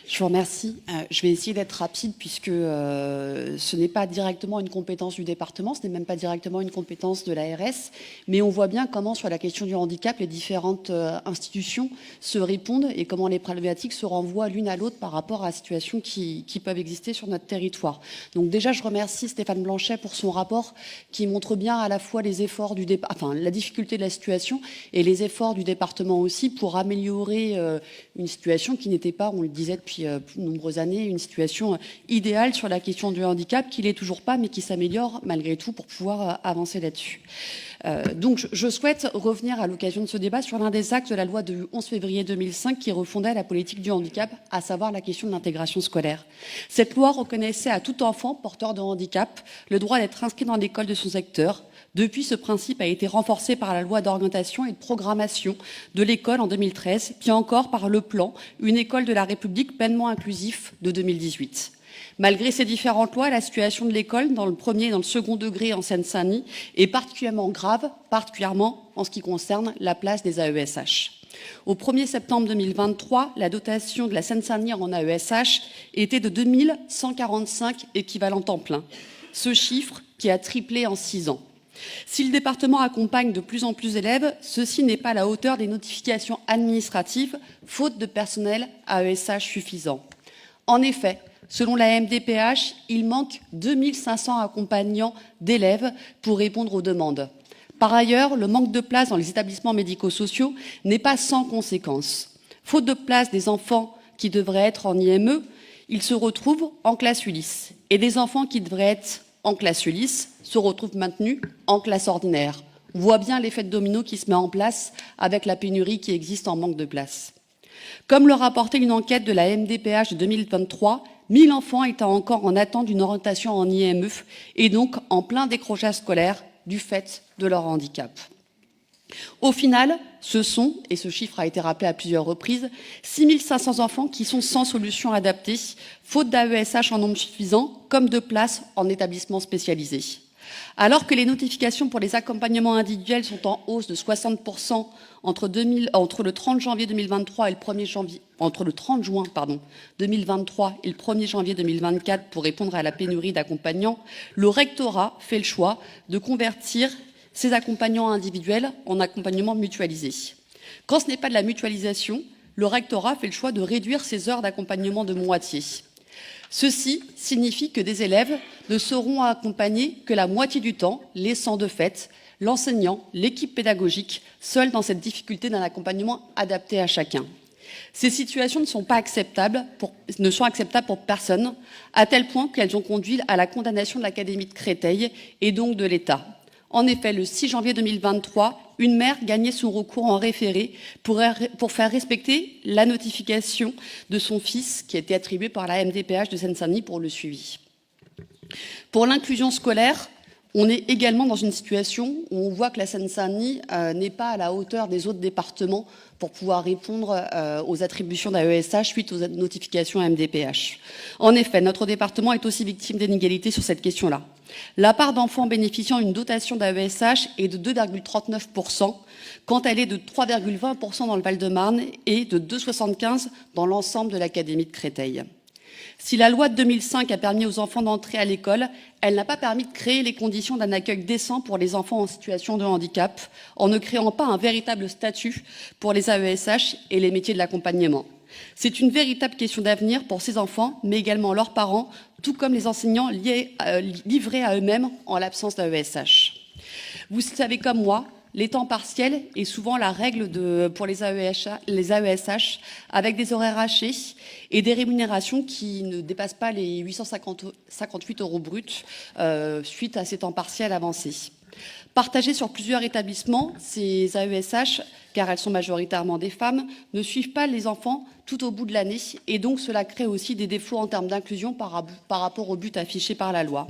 Je vous remercie. Je vais essayer d'être rapide puisque ce n'est pas directement une compétence du département, ce n'est même pas directement une compétence de l'ARS, mais on voit bien comment sur la question du handicap, les différentes institutions se répondent et comment les problématiques se renvoient l'une à l'autre par rapport à la situation qui peuvent exister sur notre territoire. Donc déjà, je remercie Stéphane Blanchet pour son rapport qui montre bien à la fois les efforts du la difficulté de la situation et les efforts du département aussi pour améliorer une situation qui n'était pas, on le disait depuis de nombreuses années, une situation idéale sur la question du handicap, qui l'est toujours pas, mais qui s'améliore malgré tout pour pouvoir avancer là-dessus. Donc je souhaite revenir à l'occasion de ce débat sur l'un des axes de la loi du 11 février 2005 qui refondait la politique du handicap, à savoir la question de l'intégration scolaire. Cette loi reconnaissait à tout enfant porteur de handicap le droit d'être inscrit dans l'école de son secteur. Depuis, ce principe a été renforcé par la loi d'orientation et de programmation de l'école en 2013, puis encore par le plan Une école de la République pleinement inclusif de 2018. Malgré ces différentes lois, la situation de l'école dans le premier et dans le second degré en Seine-Saint-Denis est particulièrement grave, particulièrement en ce qui concerne la place des AESH. Au 1er septembre 2023, la dotation de la Seine-Saint-Denis en AESH était de 2145 équivalents temps plein. Ce chiffre qui a triplé en 6 ans. Si le département accompagne de plus en plus d'élèves, ceci n'est pas à la hauteur des notifications administratives, faute de personnel AESH suffisant. En effet, selon la MDPH, il manque 2500 accompagnants d'élèves pour répondre aux demandes. Par ailleurs, le manque de place dans les établissements médico-sociaux n'est pas sans conséquences. Faute de place des enfants qui devraient être en IME, ils se retrouvent en classe Ulysse. Et des enfants qui devraient être en classe Ulysse se retrouvent maintenus en classe ordinaire. On voit bien l'effet de domino qui se met en place avec la pénurie qui existe en manque de place. Comme le rapportait une enquête de la MDPH de 2023, 1000 enfants étaient encore en attente d'une orientation en IME et donc en plein décrochage scolaire du fait de leur handicap. Au final, ce sont, et ce chiffre a été rappelé à plusieurs reprises, 6500 enfants qui sont sans solution adaptée, faute d'AESH en nombre suffisant, comme de places en établissements spécialisés. Alors que les notifications pour les accompagnements individuels sont en hausse de 60% entre le 30 janvier 2023 et le 1er janvier, entre le 30 juin 2023 et le 1er janvier 2024 pour répondre à la pénurie d'accompagnants, le rectorat fait le choix de convertir ces accompagnants individuels en accompagnement mutualisé. Quand ce n'est pas de la mutualisation, le rectorat fait le choix de réduire ses heures d'accompagnement de moitié. Ceci signifie que des élèves ne seront accompagnés que la moitié du temps, laissant de fait l'enseignant, l'équipe pédagogique, seuls dans cette difficulté d'un accompagnement adapté à chacun. Ces situations ne sont acceptables pour personne, à tel point qu'elles ont conduit à la condamnation de l'Académie de Créteil et donc de l'État. En effet, le 6 janvier 2023, une mère gagnait son recours en référé pour faire respecter la notification de son fils qui a été attribuée par la MDPH de Seine-Saint-Denis pour le suivi. Pour l'inclusion scolaire, on est également dans une situation où on voit que la Seine-Saint-Denis n'est pas à la hauteur des autres départements pour pouvoir répondre aux attributions d'AESH suite aux notifications MDPH. En effet, notre département est aussi victime d'inégalités sur cette question-là. La part d'enfants bénéficiant d'une dotation d'AESH est de 2,39%, quand elle est de 3,20% dans le Val-de-Marne et de 2,75% dans l'ensemble de l'Académie de Créteil. Si la loi de 2005 a permis aux enfants d'entrer à l'école, elle n'a pas permis de créer les conditions d'un accueil décent pour les enfants en situation de handicap, en ne créant pas un véritable statut pour les AESH et les métiers de l'accompagnement. C'est une véritable question d'avenir pour ces enfants, mais également leurs parents, tout comme les enseignants livrés à eux-mêmes en l'absence d'AESH. Vous savez comme moi, les temps partiels est souvent la règle pour les AESH, avec des horaires hachés et des rémunérations qui ne dépassent pas les 858 € bruts suite à ces temps partiels avancés. Partagées sur plusieurs établissements, ces AESH, car elles sont majoritairement des femmes, ne suivent pas les enfants tout au bout de l'année et donc cela crée aussi des défauts en termes d'inclusion par rapport au but affiché par la loi.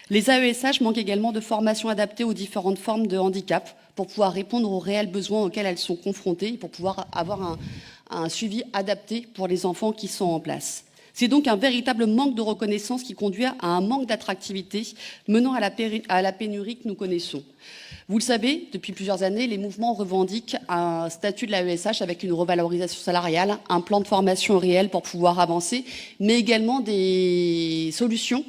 Les AESH manquent également de formation adaptée aux différentes formes de handicap pour pouvoir répondre aux réels besoins auxquels elles sont confrontées et pour pouvoir avoir un suivi adapté pour les enfants qui sont en place. C'est donc un véritable manque de reconnaissance qui conduit à un manque d'attractivité menant à la pénurie que nous connaissons. Vous le savez, depuis plusieurs années, les mouvements revendiquent un statut de la l'AESH avec une revalorisation salariale, un plan de formation réel pour pouvoir avancer, mais également des solutions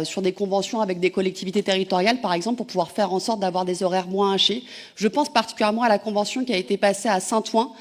sur des conventions avec des collectivités territoriales, par exemple, pour pouvoir faire en sorte d'avoir des horaires moins hachés. Je pense particulièrement à la convention qui a été passée à Saint-Ouen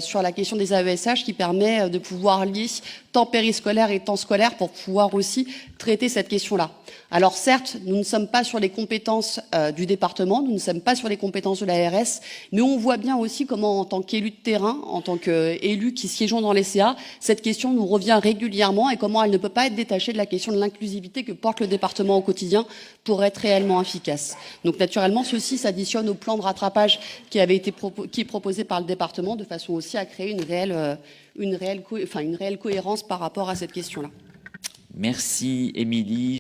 sur la question des AESH, qui permet de pouvoir lier temps périscolaire et temps scolaire pour pouvoir aussi traiter cette question-là. Alors certes, nous ne sommes pas sur les compétences du département, nous ne sommes pas sur les compétences de l'ARS, mais on voit bien aussi comment, en tant qu'élu de terrain, en tant qu'élu qui siégeons dans les CA, cette question nous revient régulièrement et comment elle ne peut pas être détachée de la question de l'inclusivité que porte le département au quotidien pour être réellement efficace. Donc naturellement, ceci s'additionne au plan de rattrapage qui est proposé par le département, de façon aussi à créer une réelle cohérence par rapport à cette question-là. Merci, Émilie.